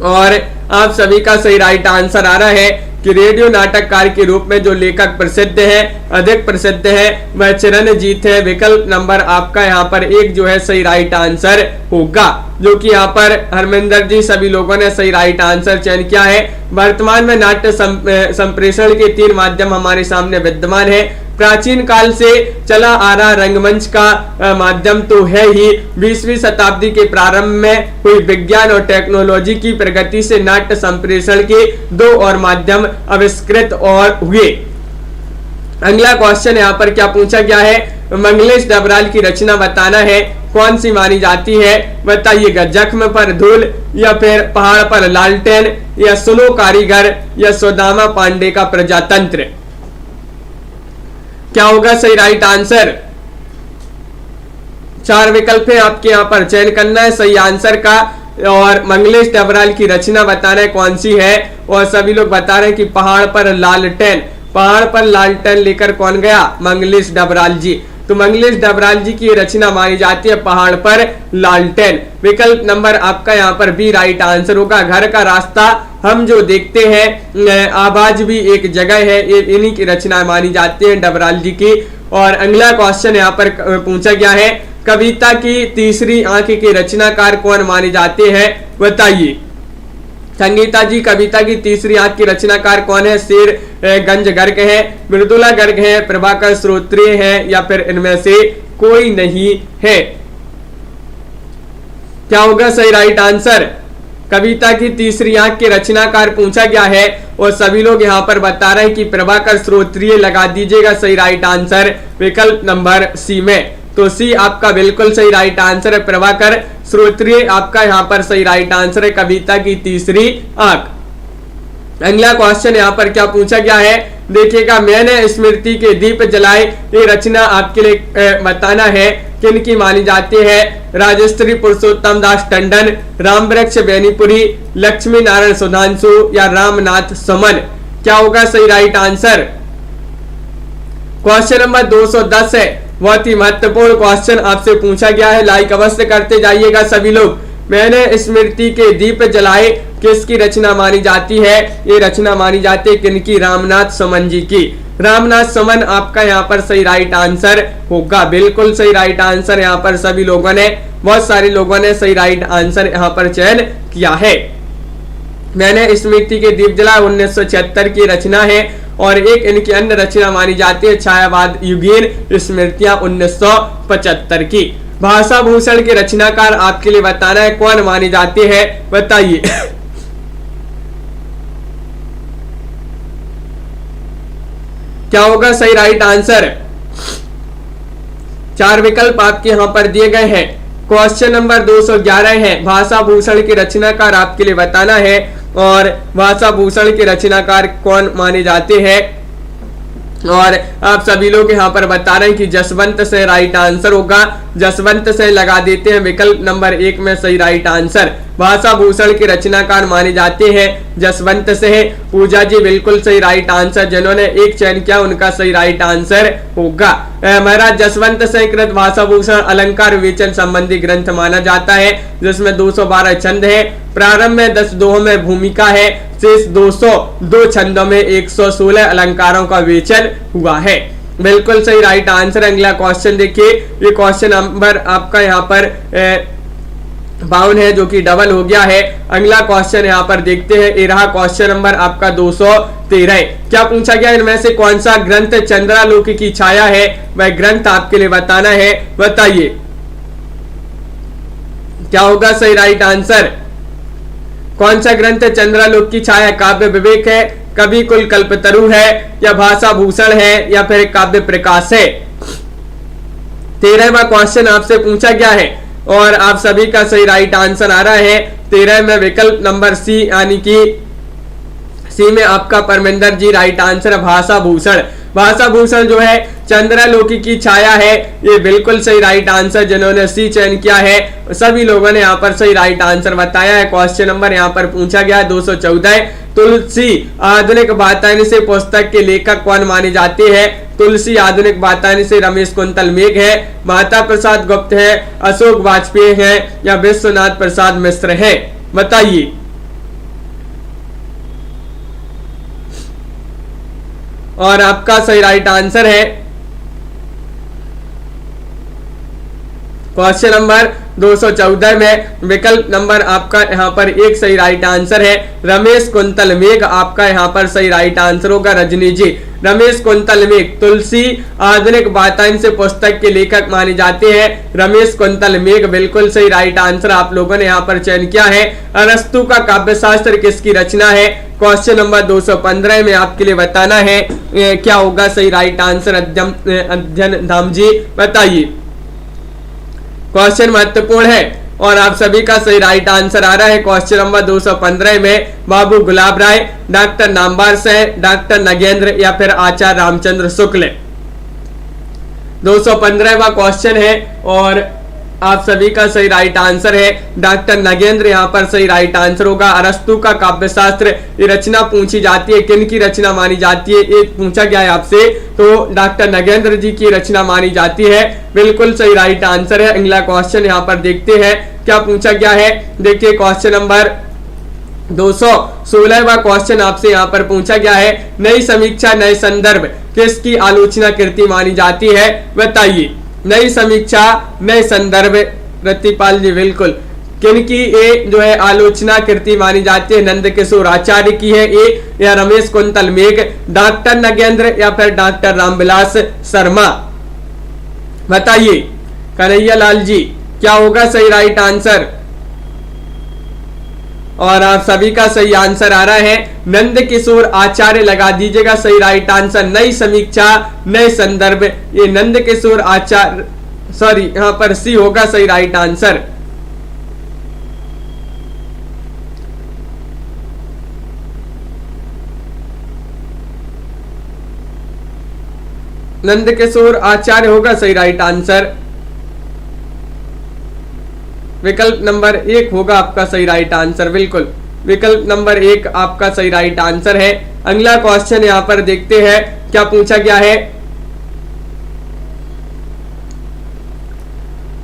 Speaker 1: और आप सभी का सही राइट आंसर आ रहा है कि रेडियो नाटककार के रूप में जो लेखक प्रसिद्ध है, अधिक प्रसिद्ध है, वह चिरंजीत है। विकल्प नंबर आपका यहाँ पर 1 जो है सही राइट आंसर होगा, जो कि यहाँ पर हरमिंदर जी सभी लोगों ने सही राइट आंसर चयन किया है। वर्तमान में नाट्य संप्रेषण के 3 माध्यम हमारे सामने विद्यमान है। प्राचीन काल से चला आ रहा रंगमंच का माध्यम तो है ही, 20वीं शताब्दी के प्रारंभ में हुई विज्ञान और टेक्नोलॉजी की प्रगति से नाट्य संप्रेषण के 2 और माध्यम आविष्कृत और हुए। अगला क्वेश्चन यहाँ पर क्या पूछा गया है, मंगलेश डबराल की रचना बताना है, कौन सी मानी जाती है, बताइएगा। जख्म पर धूल या फिर पहाड़ पर लालटेन या सुनो कारीगर या सुदामा पांडे का प्रजातंत्र। क्या होगा सही राइट आंसर। 4 विकल्प है आपके यहाँ पर, चयन करना है सही आंसर का। और मंगलेश डबराल की रचना बताना है कौन सी है, और सभी लोग बता रहे हैं कि पहाड़ पर लालटेन। पहाड़ पर लालटेन लेकर कौन गया, मंगलेश डबराल जी। तो मंगलेश डबराल जी की रचना मानी जाती है पहाड़ पर लालटेन। विकल्प नंबर आपका यहाँ पर बी राइट आंसर होगा। घर का रास्ता, हम जो देखते हैं, आवाज भी एक जगह है, ये इन्हीं की रचना मानी जाती है डबराल जी की। और अगला क्वेश्चन यहाँ पर पूछा गया है, कविता की तीसरी आंख के रचनाकार कौन माने जाते हैं, बताइए। संगीता जी कविता की तीसरी आंख की रचनाकार कौन है, शेर गंज गर्ग है, मृदुला गर्ग है, प्रभाकर श्रोत्रिय है या फिर इनमें से कोई नहीं है। क्या होगा सही राइट आंसर। कविता की तीसरी आंख के रचनाकार पूछा गया है और सभी लोग यहाँ पर बता रहे हैं कि प्रभाकर श्रोत्रिय लगा दीजिएगा सही राइट आंसर विकल्प नंबर सी में। तो सी आपका बिल्कुल सही राइट आंसर है, प्रभाकर श्रोत्रिय आपका यहाँ पर सही राइट आंसर है, कविता की तीसरी आंख। अगला क्वेश्चन यहाँ पर क्या पूछा गया है, देखिएगा, मैंने स्मृति के दीप जलाए, ये रचना आपके लिए बताना है किन की मानी जाती है। राजश्री पुरुषोत्तम दास टंडन, रामवृक्ष बेनीपुरी, लक्ष्मी नारायण सुधांशु या रामनाथ सुमन। क्या होगा सही राइट आंसर। क्वेश्चन नंबर 210 है, बहुत ही महत्वपूर्ण क्वेश्चन आपसे पूछा गया है, लाइक अवश्य करते जाइएगा सभी लोग। मैंने स्मृति के दीप जलाए किसकी रचना मानी जाती है, ये रचना मानी जाती है किनकी, रामनाथ सुमन जी की। रामनाथ सुमन आपका यहाँ पर सही राइट आंसर होगा, बिल्कुल सही राइट आंसर यहाँ पर सभी लोगों ने, बहुत सारे लोगों ने सही राइट आंसर यहाँ पर चयन किया है। मैंने स्मृति के दीप जलाए 1976 की रचना है और एक इनकी अन्य रचना मानी जाती है छायावाद युगीन स्मृतियां 1975 की। भाषा भूषण के रचनाकार आपके लिए बताना है कौन मानी जाती है, बताइए। क्या होगा सही राइट आंसर। 4 विकल्प आपके यहां पर दिए गए हैं। क्वेश्चन नंबर 211 है, भाषा भूषण के रचनाकार आपके लिए बताना है और भाषा भूषण के रचनाकार कौन माने जाते हैं, और आप सभी लोग यहाँ पर बता रहे हैं कि जसवंत से राइट आंसर होगा। जसवंत से लगा देते हैं विकल्प नंबर 1 में सही राइट आंसर। भाषा भूषण के रचनाकार माने जाते हैं जसवंत से है। पूजा जी बिल्कुल सही राइट आंसर, जिन्होंने एक चयन किया उनका सही राइट आंसर होगा। महाराज जसवंत से कृत भाषा भूषण अलंकार विवेचन संबंधी ग्रंथ माना जाता है, जिसमें 212 छंद है। प्रारंभ में 10 दोहों में भूमिका है, शेष 202 छंदों में 116 अलंकारों का विवेचन हुआ है। बिल्कुल सही राइट आंसर। अगला क्वेश्चन देखिए, ये क्वेश्चन नंबर आपका यहाँ पर 52 है, जो कि डबल हो गया है। अगला क्वेश्चन यहाँ पर देखते हैं, ये रहा क्वेश्चन नंबर आपका 213। क्या पूछा गया, इनमें से कौन सा ग्रंथ चंद्रालोक की छाया है, वह ग्रंथ आपके लिए बताना है, बताइए। क्या होगा सही राइट आंसर। कौन सा ग्रंथ चंद्रालोक की छाया, काव्य विवेक है, कवि कुल कल्पतरु है, या भाषा भूषण है, या फिर काव्य प्रकाश है। 13वां क्वेश्चन आपसे पूछा गया है और आप सभी का सही राइट आंसर आ रहा है 13 में विकल्प नंबर सी, यानी कि सी में आपका परमेंद्र जी राइट आंसर है, भाषा भूषण। भाषा भूषण जो है चंद्रालोकी की छाया है, ये बिल्कुल सही राइट आंसर, जिन्होंने सी चयन किया है सभी लोगों ने यहाँ पर सही राइट आंसर बताया है। क्वेश्चन नंबर यहाँ पर पूछा गया है 214, तुलसी आधुनिक वातायन से पुस्तक के लेखक कौन मानी जाती है। तुलसी आधुनिक वातायन से रमेश कुंतल मेघ है, माता प्रसाद गुप्त है, अशोक वाजपेयी है, या विश्वनाथ प्रसाद मिश्र है, बताइए। और आपका सही राइट आंसर है क्वेश्चन नंबर 214 में विकल्प नंबर आपका यहाँ पर 1 सही राइट आंसर है, रमेश कुंतल मेघ आपका यहाँ पर सही राइट आंसर होगा। रजनी जी, रमेश कुंतल मेघ तुलसी आधुनिक वातायन से पुस्तक के लेखक माने जाते हैं, रमेश कुंतल मेघ बिल्कुल सही राइट आंसर आप लोगों ने यहाँ पर चयन किया है। अरस्तु का काव्यशास्त्र किसकी रचना है, क्वेश्चन नंबर 215 में आपके लिए बताना है क्या होगा सही राइट आंसर। अध्ययन धाम जी, बताइए। क्वेश्चन महत्वपूर्ण है और आप सभी का सही राइट आंसर आ रहा है क्वेश्चन नंबर 215 में बाबू गुलाब राय, डॉक्टर नामवर सिंह, डॉक्टर नगेंद्र, या फिर आचार्य रामचंद्र शुक्ल। 215वां क्वेश्चन है और आप सभी का सही राइट आंसर है डॉक्टर नगेंद्र, यहाँ पर सही राइट आंसर होगा। अरस्तु का काव्यशास्त्र ये रचना पूछी जाती है, किन की रचना मानी जाती है, ये पूछा गया है आपसे, तो डॉक्टर नगेंद्र जी की रचना मानी जाती है, बिल्कुल सही राइट आंसर है। अगला क्वेश्चन यहाँ पर देखते हैं क्या पूछा गया है। देखिए क्वेश्चन नंबर 216वां क्वेश्चन आपसे यहाँ पर पूछा गया है, नई समीक्षा नए संदर्भ किसकी आलोचना कृति मानी जाती है, बताइए। नई समीक्षा नए संदर्भ, रतिपाल जी बिल्कुल, किनकी ये जो है आलोचना कृति मानी जाती है, नंद किशोर आचार्य की है ये, या रमेश कुंतल मेघ, डॉक्टर नगेंद्र, या फिर डॉक्टर रामविलास शर्मा, बताइए। कन्हैया लाल जी, क्या होगा सही राइट आंसर। और आप सभी का सही आंसर आ रहा है नंद किशोर आचार्य, लगा दीजिएगा सही राइट आंसर। नई समीक्षा नए संदर्भ, ये नंद किशोर आचार्य, सॉरी यहां पर सी होगा सही राइट आंसर। नंदकिशोर आचार्य होगा सही राइट आंसर। विकल्प नंबर 1 होगा आपका सही राइट आंसर, बिल्कुल विकल्प नंबर 1 आपका सही राइट आंसर है। अगला क्वेश्चन यहाँ पर देखते हैं क्या पूछा गया है।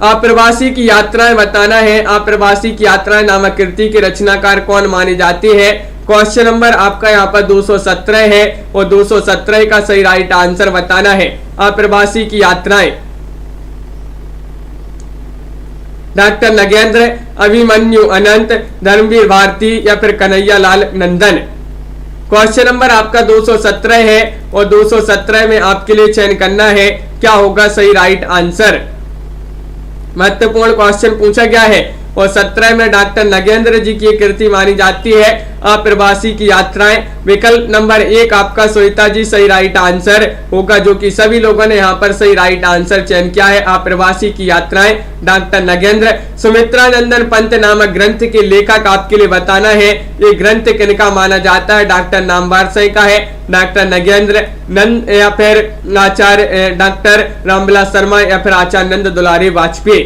Speaker 1: अप्रवासी की यात्राएं बताना है। अप्रवासी की यात्राएं नामक कृति के रचनाकार कौन माने जाते हैं। क्वेश्चन नंबर आपका यहाँ पर 217 है और 217 का सही राइट आंसर बताना है। अप्रवासी की यात्राएं डॉक्टर नगेंद्र, अभिमन्यु अनंत, धर्मवीर भारती या फिर कन्हैया लाल नंदन। क्वेश्चन नंबर आपका 217 है और 217 में आपके लिए चयन करना है क्या होगा सही राइट आंसर। महत्वपूर्ण क्वेश्चन पूछा गया है और 17 में डॉक्टर नगेंद्र जी की कृति मानी जाती है अप्रवासी की यात्राएं। विकल्प नंबर 1 आपका सुनीता जी सही राइट आंसर होगा, जो कि सभी लोगों ने यहाँ पर सही राइट आंसर चयन किया है। अप्रवासी की यात्राएं डॉक्टर नगेंद्र। सुमित्रा नंदन पंत नामक ग्रंथ के लेखक आपके लिए बताना है। ये ग्रंथ किनका माना जाता है। डॉक्टर नामवारसाई का है, डॉक्टर नगेंद्र नंद या फिर आचार्य डॉक्टर रामविलास शर्मा या फिर आचार्य नंद दुलारी वाजपेयी।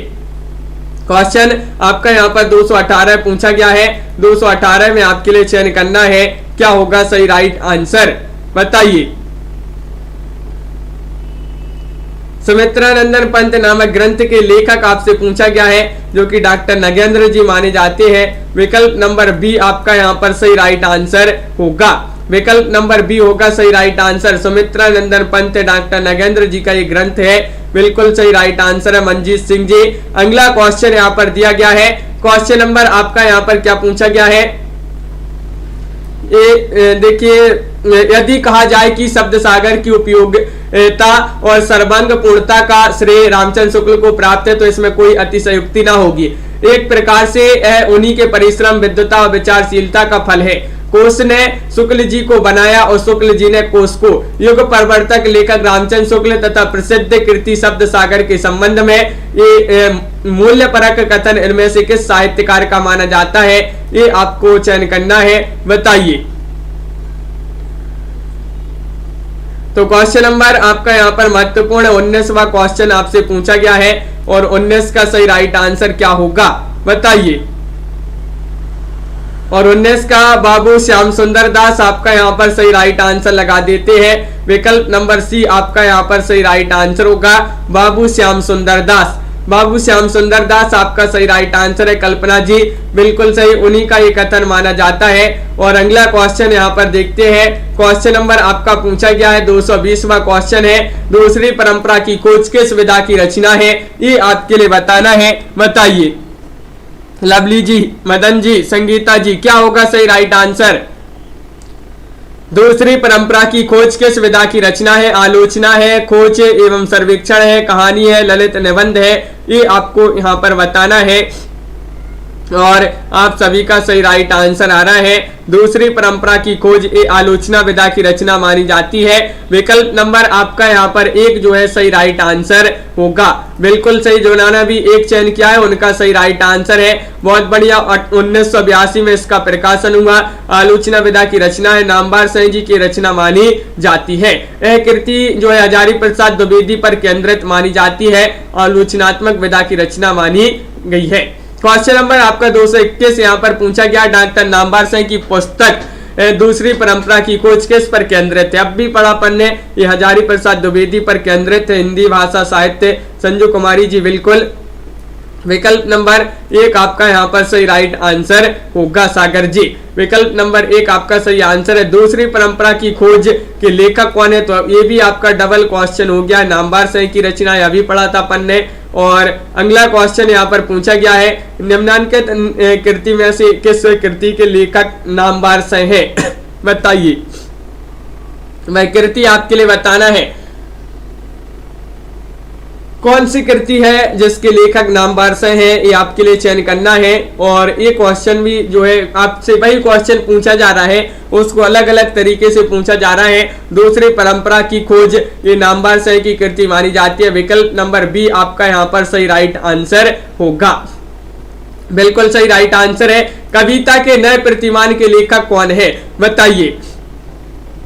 Speaker 1: क्वेश्चन आपका यहाँ पर 218 पूछा गया है। 218 में आपके लिए चयन करना है क्या होगा सही राइट आंसर, बताइए। सुमित्रा नंदन पंत नामक ग्रंथ के लेखक आपसे पूछा गया है, जो कि डॉक्टर नगेंद्र जी माने जाते हैं। विकल्प नंबर बी आपका यहाँ पर सही राइट आंसर होगा। विकल्प नंबर बी होगा सही राइट आंसर। सुमित्रा नंदन पंत डॉक्टर नगेंद्र जी का ये ग्रंथ है, बिल्कुल सही राइट आंसर है मंजीत सिंह जी। अगला क्वेश्चन यहाँ पर दिया गया है। क्वेश्चन नंबर आपका यहाँ पर क्या पूछा गया है, ये देखिए, यदि कहा जाए कि शब्द सागर की उपयोगिता और सर्वांग पूर्णता का श्रेय रामचंद्र शुक्ल को प्राप्त है तो इसमें कोई अतिशयोक्ति ना होगी। एक प्रकार से उन्हीं के परिश्रम, विद्वता और विचारशीलता का फल है। कोश ने शुक्ल जी को बनाया और शुक्ल जी ने कोश को। युग प्रवर्तक लेखक रामचंद्र शुक्ल तथा प्रसिद्ध कृति शब्द सागर के संबंध में ये मूल्य परक कथन इनमें से किस साहित्यकार का माना जाता है, ये आपको चयन करना है, बताइए। तो क्वेश्चन नंबर आपका यहाँ पर महत्वपूर्ण 19वां क्वेश्चन आपसे पूछा गया है और 19 का सही राइट आंसर क्या होगा, बताइए। और 19 का बाबू श्याम सुंदर दास आपका यहाँ पर सही राइट आंसर लगा देते हैं। विकल्प नंबर सी आपका यहाँ पर सही राइट आंसर होगा, बाबू श्याम सुंदर दास। बाबू श्याम सुंदर दास आपका सही राइट आंसर है। कल्पना जी बिल्कुल सही, उन्हीं का ये कथन माना जाता है। और अगला क्वेश्चन यहाँ पर देखते हैं। क्वेश्चन नंबर आपका पूछा गया है 220वां क्वेश्चन है। दूसरी परंपरा की खोज किस विधा की रचना है, ये आपके लिए बताना है, बताइए। लवली जी, मदन जी, संगीता जी, क्या होगा सही राइट आंसर। दूसरी परंपरा की खोज किस विधा की रचना है। आलोचना है, खोज एवं सर्वेक्षण है, कहानी है, ललित निबंध है, ये आपको यहाँ पर बताना है। और आप सभी का सही राइट आंसर आ रहा है। दूसरी परंपरा की खोज ये आलोचना विधा की रचना मानी जाती है। विकल्प नंबर आपका यहाँ पर 1 जो है सही राइट आंसर होगा, बिल्कुल सही। जो नाना भी 1 चयन किया है उनका सही राइट आंसर है, बहुत बढ़िया। 1982 में इसका प्रकाशन हुआ। आलोचना विधा की रचना है, नामवारसाई जी की रचना मानी जाती है। यह कृति जो है हजारी प्रसाद द्विवेदी पर केंद्रित मानी जाती है, आलोचनात्मक विधा की रचना मानी गई है। क्वेश्चन नंबर आपका 221 यहाँ पर पूछा गया, डॉक्टर नामवारसाई की पुस्तक दूसरी परंपरा की खोज किस पर केंद्रित है। अब भी पढ़ा पढ़ने, ये हजारी प्रसाद द्विवेदी पर केंद्रित है। हिंदी भाषा साहित्य, संजू कुमारी जी, बिल्कुल। विकल्प नंबर 1 आपका यहाँ पर सही राइट आंसर होगा, सागर जी। विकल्प नंबर 1 आपका सही आंसर है। दूसरी परंपरा की खोज के लेखक कौन है, तो ये भी आपका डबल क्वेश्चन हो गया। नामवारसाई की रचना यह भी पढ़ा था अपन ने। और अगला क्वेश्चन यहाँ पर पूछा गया है, निम्नांकित कृति में से किस कृति के लेखक नामवारसाई है, बताइए। वह कृति आपके लिए बताना है, कौन सी कृति है जिसके लेखक नामवारसाई है, ये आपके लिए चयन करना है। और ये क्वेश्चन भी जो है आपसे वही क्वेश्चन पूछा जा रहा है, उसको अलग अलग तरीके से पूछा जा रहा है। दूसरी परंपरा की खोज ये नामवारसाई की कृति मानी जाती है। विकल्प नंबर बी आपका यहाँ पर सही राइट आंसर होगा, बिल्कुल सही राइट आंसर है। कविता के नए प्रतिमान के लेखक कौन है, बताइए।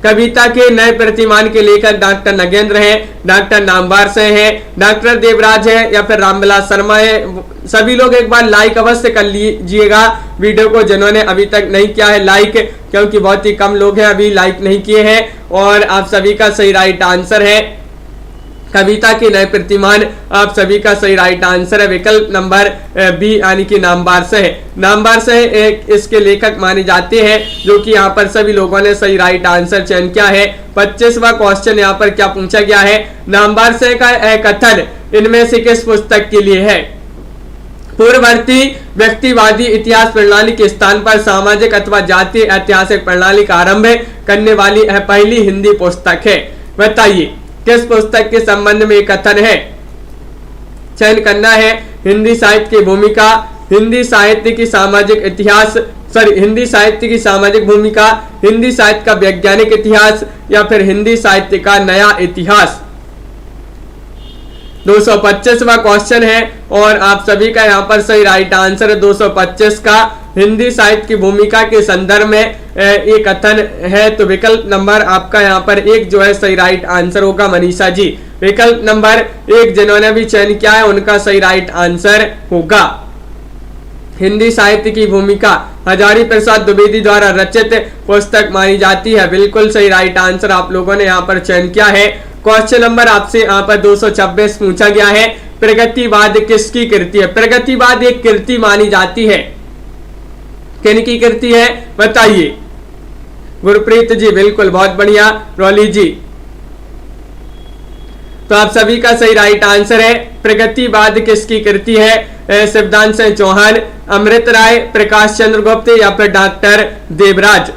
Speaker 1: कविता के नए प्रतिमान के लेखक डॉक्टर नगेंद्र हैं, डॉक्टर नामवर से हैं, डॉक्टर देवराज है या फिर रामविलास शर्मा है। सभी लोग एक बार लाइक अवश्य कर लीजिएगा वीडियो को, जिन्होंने अभी तक नहीं किया है लाइक, क्योंकि बहुत ही कम लोग हैं अभी लाइक नहीं किए हैं। और आप सभी का सही राइट आंसर है कविता के नए प्रतिमान, आप सभी का सही राइट आंसर है विकल्प नंबर बी यानी कि नामवर से है। नामवर से एक इसके लेखक माने जाते हैं, जो कि यहाँ पर सभी लोगों ने सही राइट आंसर चयन किया है। 25वां क्वेश्चन यहाँ पर क्या पूछा गया है, नामवर से का कथन इनमें से किस पुस्तक के लिए है। पूर्ववर्ती व्यक्तिवादी इतिहास प्रणाली के स्थान पर सामाजिक अथवा जातीय ऐतिहासिक प्रणाली का आरंभ करने वाली पहली हिंदी पुस्तक है। बताइए किस पुस्तक के संबंध में कथन है। चयन करना है हिंदी साहित्य की भूमिका, हिंदी साहित्य की सामाजिक इतिहास, हिंदी साहित्य की सामाजिक भूमिका, हिंदी साहित्य का वैज्ञानिक इतिहास या फिर हिंदी साहित्य का नया इतिहास। 225वां क्वेश्चन है और आप सभी का यहाँ पर सही राइट आंसर है 225 का। हिंदी साहित्य की भूमिका के संदर्भ में एक कथन है, तो विकल्प नंबर आपका यहाँ पर एक जो है सही राइट आंसर होगा मनीषा जी। विकल्प नंबर एक जिन्होंने भी चयन किया है उनका सही राइट आंसर होगा। हिंदी साहित्य की भूमिका हजारी प्रसाद द्विवेदी द्वारा रचित पुस्तक मानी जाती है। बिल्कुल सही राइट आंसर आप लोगों ने यहाँ पर चयन किया है। क्वेश्चन नंबर आपसे यहाँ पर 226 पूछा गया है, प्रगतिवाद किसकी कृति है। प्रगतिवाद एक कृति मानी जाती है, किन की कृति है बताइए। गुरप्रीत जी बिल्कुल बहुत बढ़िया, रौली जी। तो आप सभी का सही राइट आंसर है प्रगतिवाद किसकी कृति है। शिवदान सिंह चौहान, अमृत राय, प्रकाश चंद्र गुप्त या फिर डॉक्टर देवराज।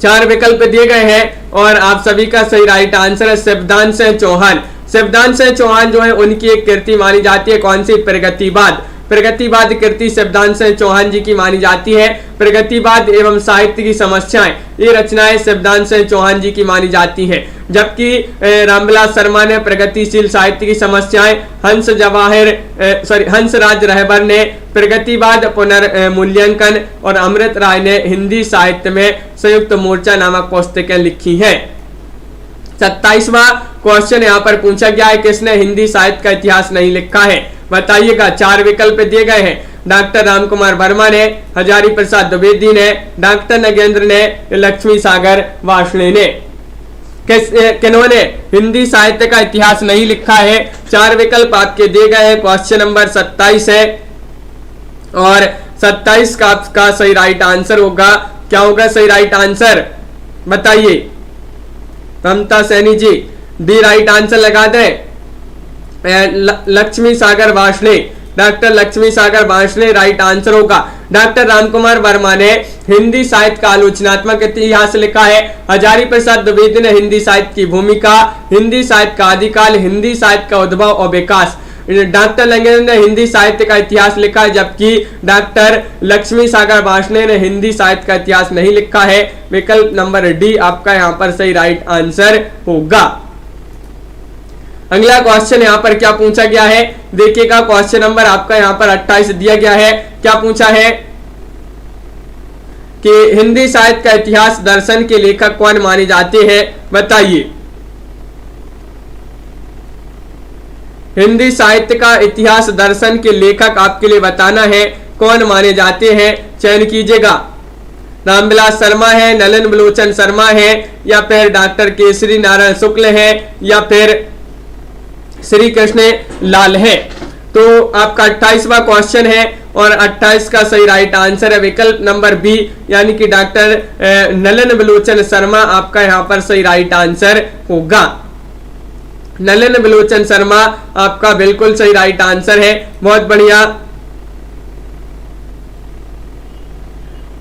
Speaker 1: 4 विकल्प दिए गए हैं और आप सभी का सही राइट आंसर है शिवदान सिंह चौहान। शिवदान सिंह चौहान जो है उनकी एक कृति मानी जाती है, कौन सी, प्रगतिवाद। प्रगतिवाद कृति शिवदान सिंह चौहान जी की मानी जाती है। प्रगतिवाद एवं साहित्य की समस्याएं, ये रचनाएं शिवदान सिंह चौहान जी की मानी जाती हैं। जबकि रामविलास शर्मा ने प्रगतिशील साहित्य की समस्याएं, हंसराज रहबर ने प्रगतिवाद पुनर्मूल्यांकन और अमृत राय ने हिंदी साहित्य में संयुक्त मोर्चा नामक पुस्तकें लिखी हैं। 27वां क्वेश्चन यहाँ पर पूछा गया है, किसने हिंदी साहित्य का इतिहास नहीं लिखा है बताइएगा। 4 विकल्प दिए गए हैं, डॉक्टर रामकुमार वर्मा ने, हजारी प्रसाद द्विवेदी ने, डॉक्टर नगेंद्र ने, लक्ष्मी सागर वार्ष्णेय ने। किन्होंने हिंदी साहित्य का इतिहास नहीं लिखा है। 4 विकल्प आपके दिए गए हैं। क्वेश्चन नंबर 27 है और 27 का सही राइट आंसर होगा, क्या होगा सही राइट आंसर बताइए। Mamta Saini ji B right answer लगा दें, Lakshmi Sagar Varshney, doctor Lakshmi Sagar Varshney right answer होगा। डॉक्टर रामकुमार वर्मा ने हिंदी साहित्य का आलोचनात्मक इतिहास लिखा है। हजारी प्रसाद द्विवेदी ने हिंदी साहित्य की भूमिका, हिंदी साहित्य का आदिकाल, हिंदी साहित्य का उद्भव और विकास। डॉक्टर नगेंद्र ने हिंदी साहित्य का इतिहास लिखा है, जबकि डॉक्टर लक्ष्मी सागर वार्ष्णेय ने हिंदी साहित्य का इतिहास नहीं लिखा है। विकल्प नंबर डी आपका यहाँ पर सही राइट आंसर होगा। अगला क्वेश्चन यहाँ पर क्या पूछा गया है देखिएगा। क्वेश्चन नंबर आपका यहाँ पर 28 दिया गया है। क्या पूछा है कि हिंदी साहित्य का इतिहास दर्शन के लेखक कौन माने जाते हैं बताइए। हिंदी साहित्य का इतिहास दर्शन के लेखक आपके लिए बताना है कौन माने जाते हैं, चयन कीजिएगा। रामविलास शर्मा है, नलन बलोचन शर्मा है या फिर डॉक्टर केसरी नारायण शुक्ल है या फिर श्री कृष्ण लाल है। तो आपका 28वां क्वेश्चन है और 28 का सही राइट आंसर है विकल्प नंबर बी यानी कि डॉक्टर नलन बलोचन शर्मा आपका यहाँ पर सही राइट आंसर होगा। नलन बलोचन शर्मा आपका बिल्कुल सही राइट आंसर है, बहुत बढ़िया,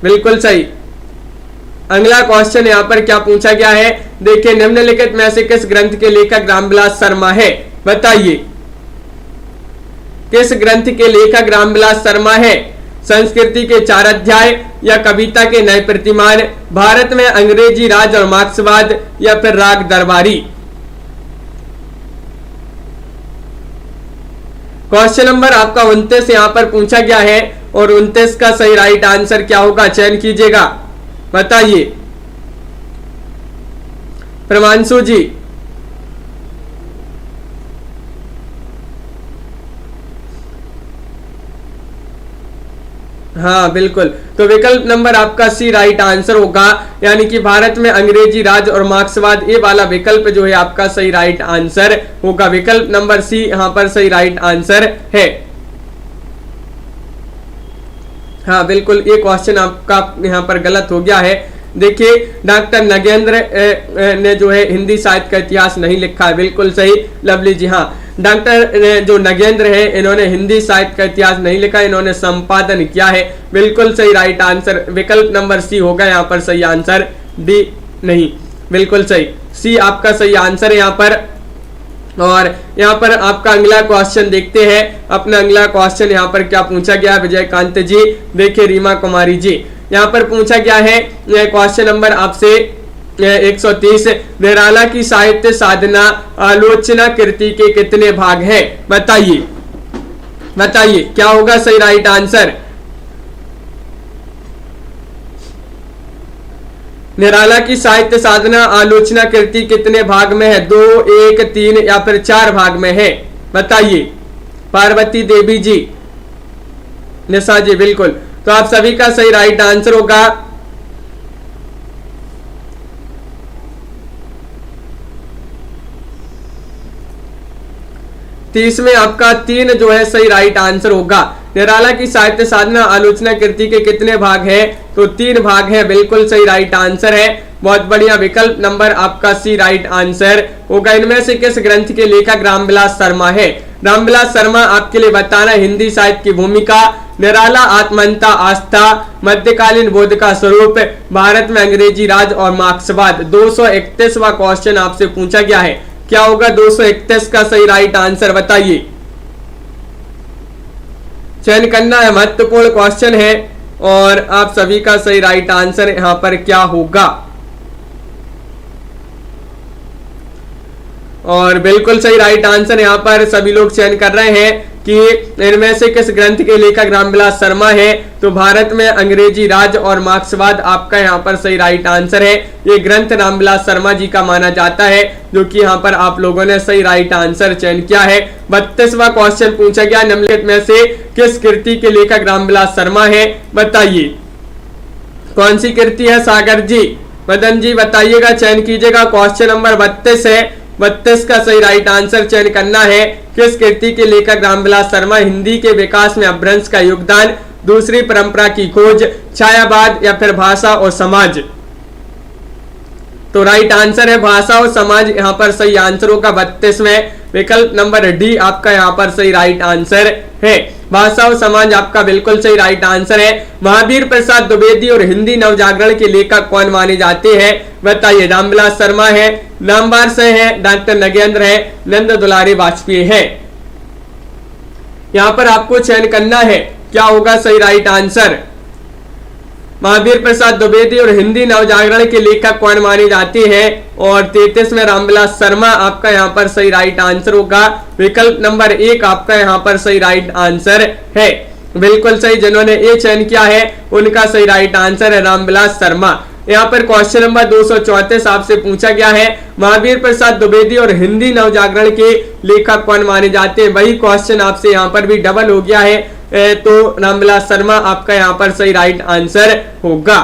Speaker 1: बिल्कुल सही। अगला क्वेश्चन यहाँ पर क्या पूछा गया है देखिए, निम्नलिखित में से किस ग्रंथ के लेखक रामविलास शर्मा है बताइए। किस ग्रंथ के लेखक रामविलास शर्मा है। संस्कृति के 4 अध्याय या कविता के नए प्रतिमान, भारत में अंग्रेजी राज और मार्क्सवाद या फिर राग दरबारी। क्वेश्चन नंबर आपका 29 यहाँ पर पूछा गया है और 29 का सही राइट आंसर क्या होगा, चयन कीजिएगा बताइए। प्रमांशु जी। हाँ बिल्कुल, तो विकल्प नंबर आपका सी राइट आंसर होगा, यानी कि भारत में अंग्रेजी राज और मार्क्सवाद, ये वाला विकल्प जो है आपका सही राइट आंसर होगा। विकल्प नंबर सी यहां पर सही राइट आंसर है। हाँ बिल्कुल, ये क्वेश्चन आपका यहाँ पर गलत हो गया है। देखिए, डॉक्टर नगेंद्र ने जो है हिंदी साहित्य का इतिहास नहीं लिखा है, बिल्कुल सही लवली जी। हाँ, डॉक्टर जो नगेंद्र है इन्होंने हिंदी साहित्य का इतिहास नहीं लिखा, इन्होंने संपादन किया है। बिल्कुल सही राइट आंसर विकल्प नंबर सी होगा यहाँ पर सही आंसर, डी नहीं। बिल्कुल सही, सी आपका सही आंसर है यहाँ पर। और यहाँ पर आपका अगला क्वेश्चन देखते हैं। अपना अगला क्वेश्चन यहाँ पर क्या पूछा गया है विजयकांत जी। देखिए रीमा कुमारी जी, यहाँ पर पूछा गया है क्वेश्चन नंबर आपसे 130, निराला की साहित्य साधना आलोचना कृति के कितने भाग हैं? बताइए बताइए क्या होगा सही राइट आंसर। निराला की साहित्य साधना आलोचना कृति कितने भाग में है? 2, 1, 3 या फिर 4 भाग में है? बताइए। पार्वती देवी जी, निशा जी, बिल्कुल, तो आप सभी का सही राइट आंसर होगा 30 में आपका 3 जो है सही राइट आंसर होगा। निराला की साहित्य साधना आलोचना कृति के कितने भाग है? तो 3 भाग है, बिल्कुल सही राइट आंसर है। बहुत बढ़िया, विकल्प नंबर आपका सी राइट आंसर होगा। इनमें से किस ग्रंथ के लेखक रामविलास शर्मा है? रामविलास शर्मा आपके लिए बताना, हिंदी साहित्य की भूमिका, निराला आत्महंता आस्था, मध्यकालीन बोध का स्वरूप, भारत में अंग्रेजी राज और मार्क्सवाद। 231वां क्वेश्चन आपसे पूछा गया है, क्या होगा 231 का सही राइट आंसर? बताइए। चयन करना है, महत्वपूर्ण क्वेश्चन है और आप सभी का सही राइट आंसर यहां पर क्या होगा। और बिल्कुल सही राइट आंसर यहां पर सभी लोग चयन कर रहे हैं कि इनमें से किस ग्रंथ के लेखक रामविलास शर्मा है? तो भारत में अंग्रेजी राज और मार्क्सवाद आपका यहाँ पर सही राइट आंसर है। ये ग्रंथ रामविलास शर्मा जी का माना जाता है, जो कि यहाँ पर आप लोगों ने सही राइट आंसर चयन किया है। 32वां क्वेश्चन पूछा गया, निम्नलिखित में से किस कृति के लेखक रामविलास शर्मा है? बताइए कौन सी कृति है? सागर जी, मदन जी बताइएगा, चयन कीजिएगा। क्वेश्चन नंबर 32 है, 32 का सही राइट आंसर चयन करना है। किस कृति के लेखक रामविलास शर्मा? हिंदी के विकास में अपभ्रंश का योगदान, दूसरी परंपरा की खोज, छायावाद या फिर भाषा और समाज। तो राइट आंसर है भाषा और समाज, यहाँ पर सही आंसर होगा 32 में। विकल्प नंबर डी आपका यहाँ पर सही राइट आंसर है। भाषा और समाज आपका बिल्कुल सही राइट आंसर है। महावीर प्रसाद द्विवेदी और हिंदी नवजागरण के लेखक कौन माने जाते हैं? बताइए। रामविलास शर्मा है, नामवर से है, डॉक्टर नगेंद्र है, नंद दुलारी वाजपेयी है। यहां पर आपको चयन करना है, क्या होगा सही राइट आंसर। महावीर प्रसाद द्विवेदी और हिंदी नवजागरण के लेखक कौन माने जाते हैं? और 33 में रामविलास शर्मा आपका यहाँ पर सही राइट आंसर होगा। विकल्प नंबर 1 आपका यहाँ पर सही राइट आंसर है। बिल्कुल सही, जिन्होंने ये चयन किया है उनका सही राइट आंसर है रामविलास शर्मा। यहाँ पर क्वेश्चन नंबर 234 आपसे पूछा गया है, महावीर प्रसाद द्विवेदी और हिंदी नवजागरण के लेखक कौन माने जाते हैं? वही क्वेश्चन आपसे यहाँ पर भी डबल हो गया है, तो रामविलास शर्मा आपका यहाँ पर सही राइट आंसर होगा।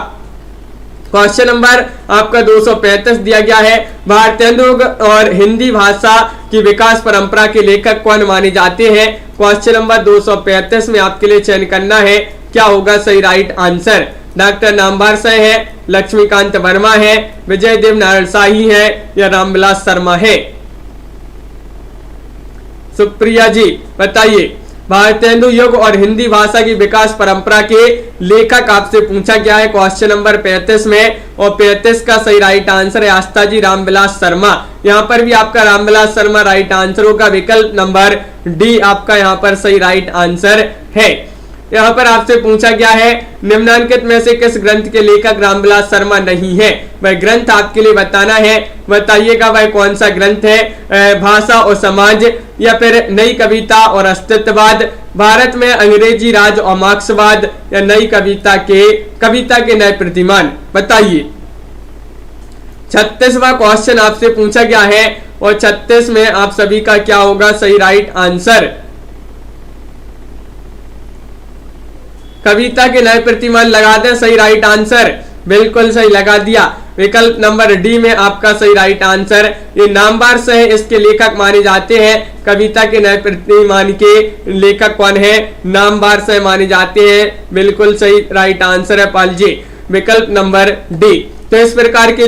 Speaker 1: क्वेश्चन नंबर आपका 235 दिया गया है, भारतेंदु और हिंदी भाषा की विकास परंपरा के लेखक कौन माने जाते हैं? क्वेश्चन नंबर 235 में आपके लिए चयन करना है, क्या होगा सही राइट आंसर। डॉक्टर नामवर से है, लक्ष्मीकांत वर्मा है, विजय देव नारायण शाही है या रामविलास शर्मा है? सुप्रिया जी बताइए। भारतेंदु युग और हिंदी भाषा की विकास परंपरा के लेखक आपसे पूछा गया है क्वेश्चन नंबर 35 में, और 35 का सही राइट आंसर है आस्था जी रामविलास शर्मा। यहाँ पर भी आपका रामविलास शर्मा राइट आंसर होगा। विकल्प नंबर डी आपका यहाँ पर सही राइट आंसर है। यहाँ पर आपसे पूछा गया है, निम्नलिखित में से किस ग्रंथ के लेखक रामविलास शर्मा नहीं है? वह ग्रंथ आपके लिए बताना है, बताइएगा वह कौन सा ग्रंथ है। भाषा और समाज या फिर नई कविता और अस्तित्ववाद, भारत में अंग्रेजी राज और मार्क्सवाद या नई कविता के नए प्रतिमान। बताइए। 36वां क्वेश्चन आपसे पूछा गया है और 36 में आप सभी का क्या होगा सही राइट आंसर। कविता के नए प्रतिमान लगा दें, सही राइट आंसर, बिल्कुल सही लगा दिया। विकल्प नंबर डी में आपका सही राइट आंसर। ये नामवार से है, इसके लेखक माने जाते हैं। कविता के नए प्रतिमान के लेखक कौन है? नामवार से माने जाते हैं, बिल्कुल सही राइट आंसर है पाल जी, विकल्प नंबर डी। तो इस प्रकार के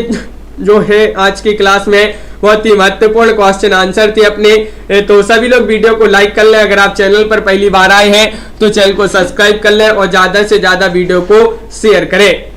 Speaker 1: जो है आज की क्लास में बहुत ही महत्वपूर्ण क्वेश्चन आंसर थे अपने। तो सभी लोग वीडियो को लाइक कर लें, अगर आप चैनल पर पहली बार आए हैं तो चैनल को सब्सक्राइब कर लें और ज्यादा से ज्यादा वीडियो को शेयर करें।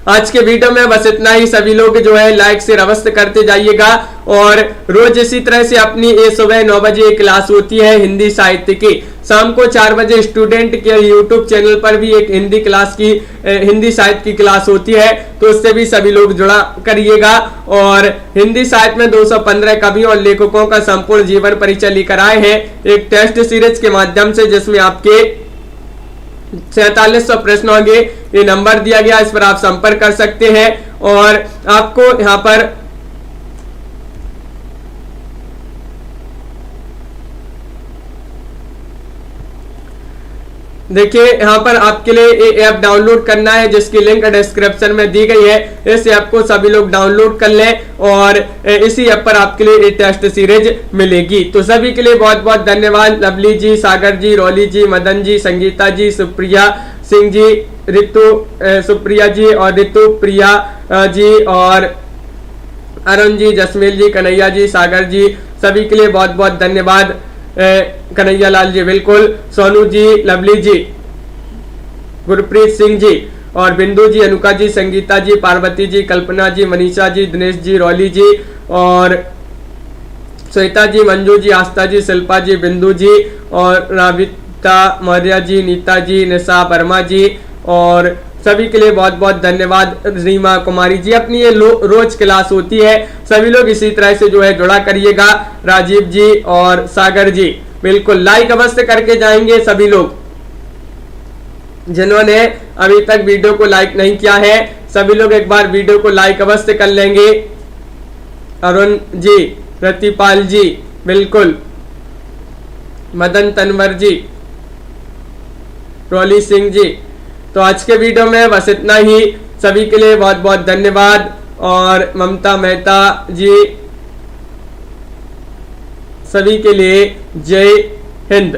Speaker 1: आज के वीडियो में बस इतना ही। सभी लोग जो है लाइक शेयर अवश्य करते जाइएगा और रोज इसी तरह से अपनी सुबह 9 बजे क्लास होती है हिंदी साहित्य की। शाम को 4 बजे स्टूडेंट के यूट्यूब चैनल पर भी एक हिंदी क्लास की हिंदी साहित्य की क्लास होती है, तो उससे भी सभी लोग जुड़ा करिएगा। और हिंदी साहित्य में 215 कवियों और लेखकों का संपूर्ण जीवन परिचय लेकर आए हैं एक टेस्ट सीरीज के माध्यम से, जिसमें आपके 4700 प्रश्न होंगे। ये नंबर दिया गया, इस पर आप संपर्क कर सकते हैं। और आपको यहां पर देखिए, यहाँ पर आपके लिए ये ऐप डाउनलोड करना है, जिसकी लिंक डिस्क्रिप्शन में दी गई है। इस ऐप को सभी लोग डाउनलोड कर लें और इसी ऐप पर आपके लिए ये टेस्ट सीरीज मिलेगी। तो सभी के लिए बहुत बहुत धन्यवाद। लवली जी, सागर जी, रौली जी, मदन जी, संगीता जी, सुप्रिया सिंह जी, सुप्रिया जी और ऋतु प्रिया जी और अरुण जी, जसमील जी, कन्हैया जी, सागर जी, सभी के लिए बहुत बहुत धन्यवाद। कन्हैया लाल जी बिल्कुल, सोनू जी, लवली जी, गुरप्रीत सिंह जी और बिंदु जी, अनुका जी, संगीता जी, पार्वती जी, कल्पना जी, मनीषा जी, दिनेश जी, रौली जी और श्वेता जी, मंजू जी, आस्था जी, शिल्पा जी, बिंदु जी और राविता मौर्य जी, नीता जी, निशा वर्मा जी और सभी के लिए बहुत बहुत धन्यवाद। रीमा कुमारी जी, अपनी ये रोज क्लास होती है, सभी लोग इसी तरह से जो है जुड़ा करिएगा। राजीव जी और सागर जी बिल्कुल लाइक अवश्य करके जाएंगे। सभी लोग जिन्होंने अभी तक वीडियो को लाइक नहीं किया है, सभी लोग एक बार वीडियो को लाइक अवश्य कर लेंगे। अरुण जी, प्रतिपाल जी बिल्कुल, मदन तनवर जी, रौली सिंह जी। तो आज के वीडियो में बस इतना ही। सभी के लिए बहुत बहुत धन्यवाद। और ममता मेहता जी, सभी के लिए जय हिंद।